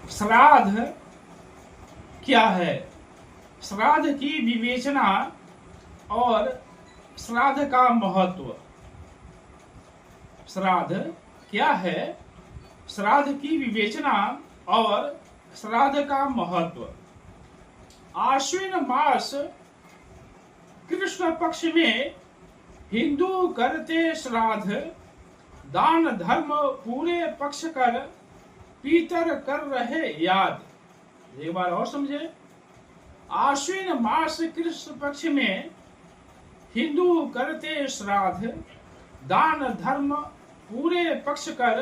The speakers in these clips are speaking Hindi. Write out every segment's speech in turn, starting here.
श्राद्ध क्या है? श्राद्ध की विवेचना और श्राद्ध का महत्व। श्राद्ध क्या है? श्राद्ध की विवेचना और श्राद्ध का महत्व। आश्विन मास कृष्ण पक्ष में हिंदू करते श्राद्ध, दान धर्म पूरे पक्ष कर पीतर कर रहे याद। एक बार और समझे। आश्विन मास कृष्ण पक्ष में हिंदू करते श्राद्ध, दान धर्म पूरे पक्ष कर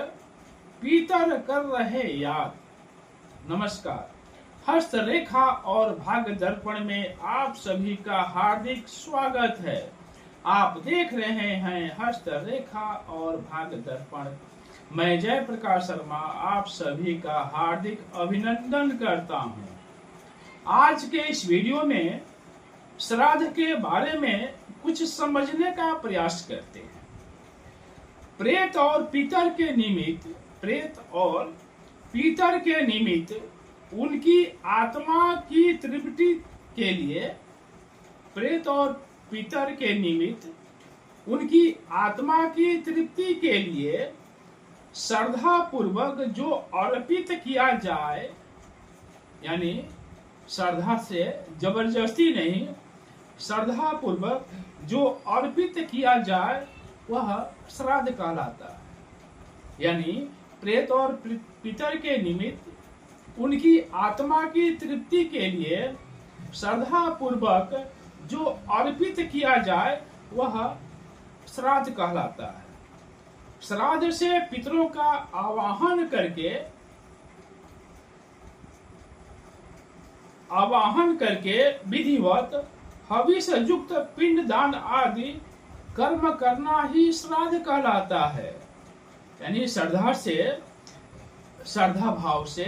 पीतर कर रहे याद। नमस्कार। हस्तरेखा और भाग्य दर्पण में आप सभी का हार्दिक स्वागत है। आप देख रहे हैं हस्तरेखा और भाग्य दर्पण। मैं जय प्रकाश शर्मा आप सभी का हार्दिक अभिनंदन करता हूं। आज के इस वीडियो में श्राद्ध के बारे में कुछ समझने का प्रयास करते हैं। प्रेत और पितर के निमित्त उनकी आत्मा की तृप्ति के लिए, प्रेत और पितर के निमित्त उनकी आत्मा की तृप्ति के लिए श्रद्धा पूर्वक जो अर्पित किया जाए, यानी श्रद्धा से जबरदस्ती नहीं, श्रद्धा पूर्वक जो अर्पित किया जाए वह श्राद्ध कहलाता है। यानी प्रेत और पितर के निमित्त उनकी आत्मा की तृप्ति के लिए श्रद्धा पूर्वक जो अर्पित किया जाए वह श्राद्ध कहलाता है। श्राद्ध से पितरों का आवाहन करके विधिवत हविष युक्त पिंडदान आदि कर्म करना ही श्राद्ध कहलाता है। यानी श्रद्धा भाव से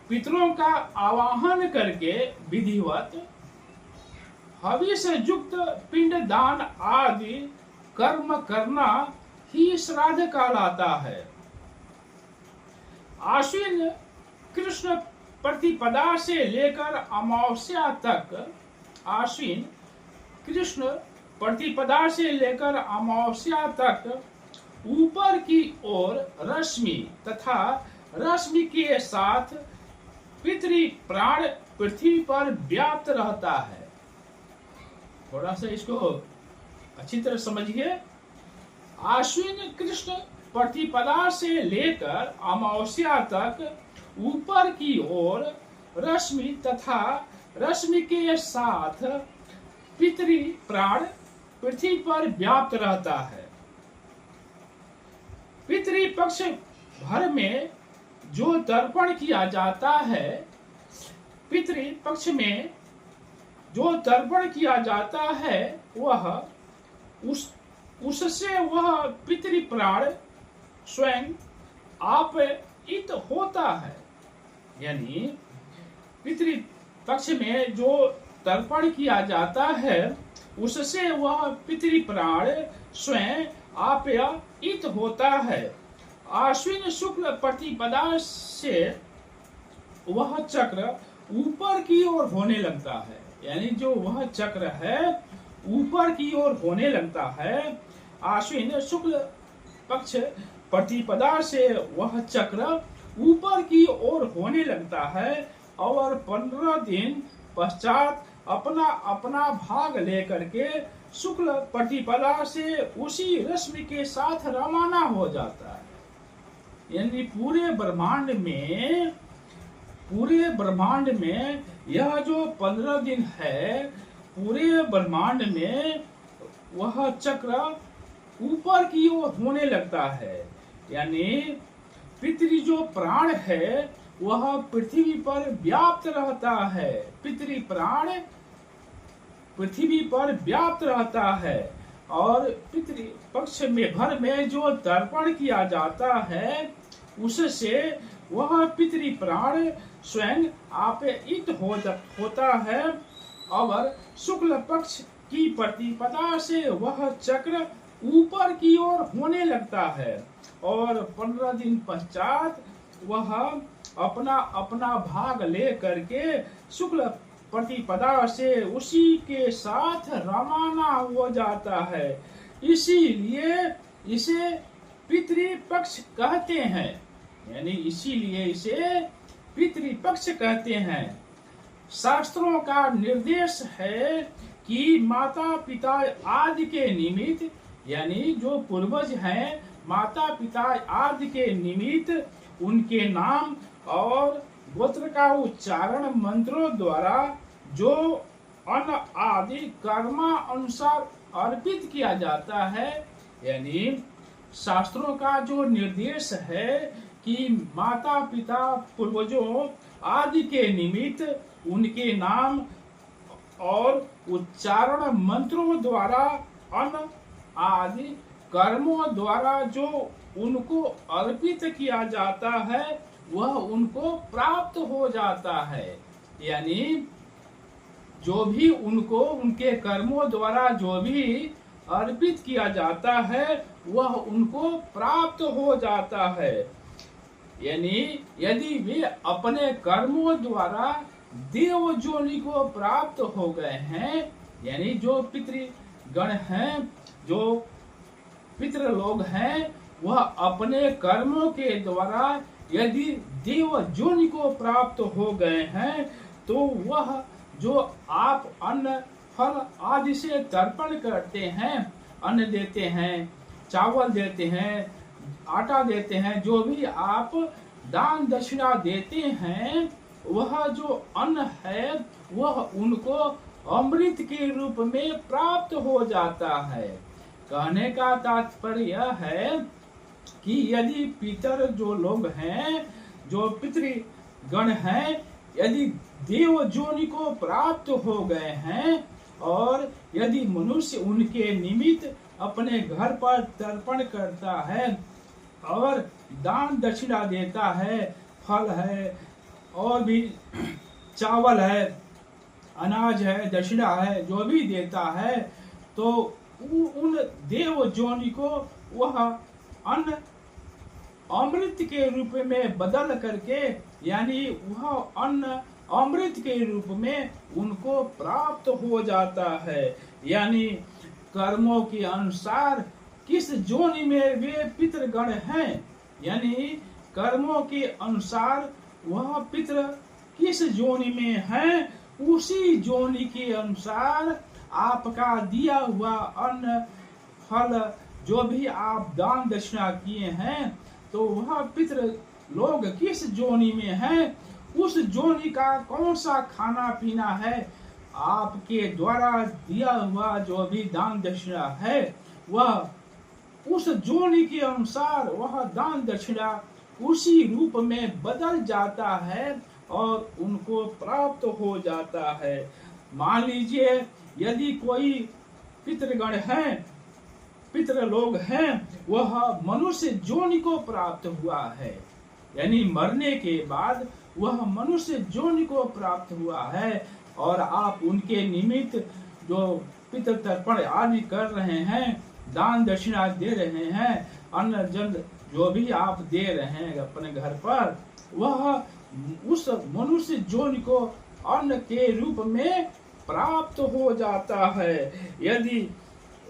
पितरों का आवाहन करके विधिवत हविष युक्त पिंडदान आदि कर्म करना ही श्राद्ध कहलाता है। आश्विन कृष्ण प्रतिपदा से लेकर अमावस्या तक, आश्विन कृष्ण प्रतिपदा से लेकर अमावस्या तक ऊपर की ओर रश्मि तथा रश्मि के साथ पितृ प्राण पृथ्वी पर व्याप्त रहता है। थोड़ा सा इसको अच्छी तरह समझिए। आश्विन कृष्ण प्रतिपदा से लेकर अमावस्या तक ऊपर की ओर रश्मि तथा रश्मि के साथ पितृ प्राण पृथ्वी पर व्याप्त रहता है। पितृ पक्ष भर में जो तर्पण किया जाता है, पितृ पक्ष में जो तर्पण किया जाता है वह उससे वह पितृ प्राण स्वयं आपित होता है। यानी पितृ पक्ष में जो तर्पण किया जाता है उससे वह पितृ प्राण स्वयं आप्यायित होता है। आश्विन शुक्ल प्रतिपदा से वह चक्र ऊपर की ओर होने लगता है। यानी जो वह चक्र है ऊपर की ओर होने लगता है। आश्विन शुक्ल पक्ष प्रतिपदा से वह चक्र ऊपर की ओर होने लगता है और 15 दिन पश्चात अपना अपना भाग लेकर के शुक्ल प्रतिपदा से उसी रश्मि के साथ रवाना हो जाता है। यानी पूरे ब्रह्मांड में यह जो 15 दिन है, पूरे ब्रह्मांड में वह चक्र ऊपर की ओर होने लगता है। यानी पितृ जो प्राण है वह पृथ्वी पर व्याप्त रहता है। पितृ प्राण पृथ्वी पर व्याप्त रहता है और पितृ पक्ष में भर में जो तर्पण किया जाता है उससे वह पितृ प्राण स्वयं आप्यायित होता है और शुक्ल पक्ष की प्रतिपदा से वह चक्र ऊपर की ओर होने लगता है और 15 दिन पश्चात वह अपना अपना भाग ले करके शुक्ल प्रतिपदा से उसी के साथ रवाना हो जाता है। इसीलिए इसे पितृपक्ष कहते हैं, यानी इसीलिए इसे पितृपक्ष कहते हैं। शास्त्रों का निर्देश है कि माता पिता आदि के निमित्त, यानी जो पूर्वज हैं माता पिता आदि के निमित्त उनके नाम और गोत्र का उच्चारण मंत्रों द्वारा जो अन्न आदि कर्मा अनुसार अर्पित किया जाता है, यानी शास्त्रों का जो निर्देश है कि माता पिता पूर्वजों आदि के निमित्त उनके नाम और उच्चारण मंत्रों द्वारा अन्न आदि कर्मों द्वारा जो उनको अर्पित किया जाता है वह उनको प्राप्त हो जाता है। यानी जो भी उनको उनके कर्मों द्वारा जो भी अर्पित किया जाता है वह उनको प्राप्त हो जाता है। यानी यदि वे अपने कर्मों द्वारा देव जोनि को प्राप्त हो गए हैं, यानी जो पितृगण हैं, जो पितृ लोग हैं, वह अपने कर्मों के द्वारा यदि देव जोनि को प्राप्त हो गए हैं तो वह जो आप अन्न फल आदि से तर्पण करते हैं, अन्न देते हैं, चावल देते हैं, आटा देते हैं, जो भी आप दान दक्षिणा देते हैं, वह जो अन्न है वह उनको अमृत के रूप में प्राप्त हो जाता है। कहने का तात्पर्य यह है कि यदि पितर जो लोग हैं, जो पितृगण हैं, यदि देव जोनि को प्राप्त हो गए हैं और यदि मनुष्य उनके निमित्त अपने घर पर तर्पण करता है और दान दक्षिणा देता है, फल है और भी चावल है, अनाज है, दक्षिणा है, जो भी देता है, तो उन देव जोनि को वह अन्न अमृत के रूप में बदल करके, यानी वह अन्न अमृत के रूप में उनको प्राप्त हो जाता है। यानी कर्मों के अनुसार किस जोनि में वे पितृगण हैं, यानी कर्मों के अनुसार वह पितृ किस जोनि में हैं, उसी जोनि के अनुसार आपका दिया हुआ अन्न फल जो भी आप दान दक्षिणा किए हैं, तो वह पितृ लोग किस जोनि में हैं, उस जोनि का कौन सा खाना पीना है, आपके द्वारा दिया हुआ जो भी दान दक्षिणा है वह उस जोनि के अनुसार वह दान दक्षिणा उसी रूप में बदल जाता है और उनको प्राप्त हो जाता है। मान लीजिए यदि कोई पितृगण हैं, पितृ लोग हैं, वह मनुष्य जोनि को प्राप्त हुआ है, यानी मरने के बाद वह मनुष्य जोनि को प्राप्त हुआ है और आप उनके निमित्त जो पितृ तर्पण आदि कर रहे हैं, दान दक्षिणा दे रहे हैं, अन्न जल जो भी आप दे रहे हैं अपने घर पर, वह उस मनुष्य जोनि को अन्न के रूप में प्राप्त हो जाता है। यदि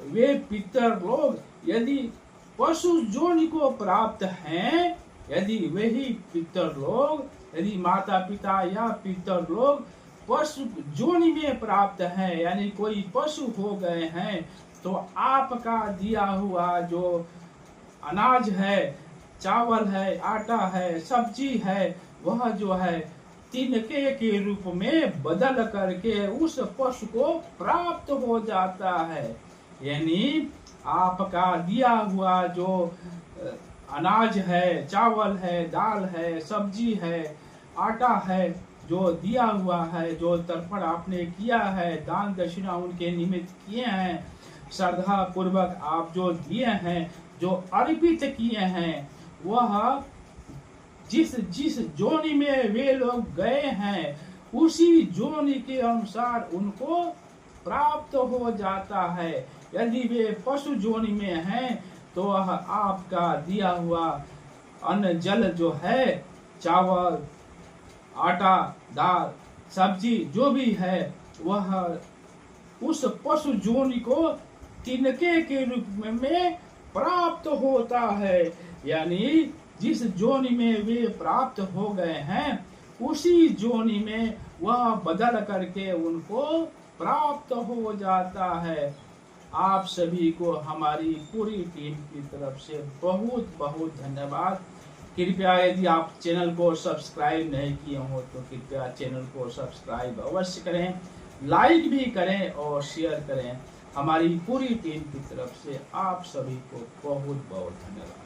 वे पितर लोग यदि पशु जोनि को प्राप्त हैं, यदि वही पितर लोग, यदि माता पिता या पितर लोग पशु जोनि में प्राप्त हैं, यानी कोई पशु हो गए हैं, तो आपका दिया हुआ जो अनाज है, चावल है, आटा है, सब्जी है, वह जो है तिनके के रूप में बदल करके उस पशु को प्राप्त हो जाता है। यानी आपका दिया हुआ जो अनाज है, चावल है, दाल है, सब्जी है, आटा है, जो दिया हुआ है, जो तर्पण आपने किया है, दान दक्षिणा उनके निमित्त किए हैं, श्रद्धा पूर्वक आप जो दिए हैं, जो अर्पित किए हैं, वह जिस जिस जोनि में वे लोग गए हैं उसी जोनि के अनुसार उनको प्राप्त हो जाता है। यदि वे पशु जोनि में हैं तो वह आपका दिया हुआ अन्न जल जो है चावल, आटा, दाल, सब्जी जो भी है वह उस पशु जोनि को तिनके के रूप में प्राप्त होता है। यानी जिस जोनि में वे प्राप्त हो गए हैं उसी जोनि में वह बदल करके उनको प्राप्त हो जाता है। आप सभी को हमारी पूरी टीम की तरफ से बहुत बहुत धन्यवाद। कृपया यदि आप चैनल को सब्सक्राइब नहीं किए हो तो कृपया चैनल को सब्सक्राइब अवश्य करें, लाइक भी करें और शेयर करें। हमारी पूरी टीम की तरफ से आप सभी को बहुत बहुत धन्यवाद।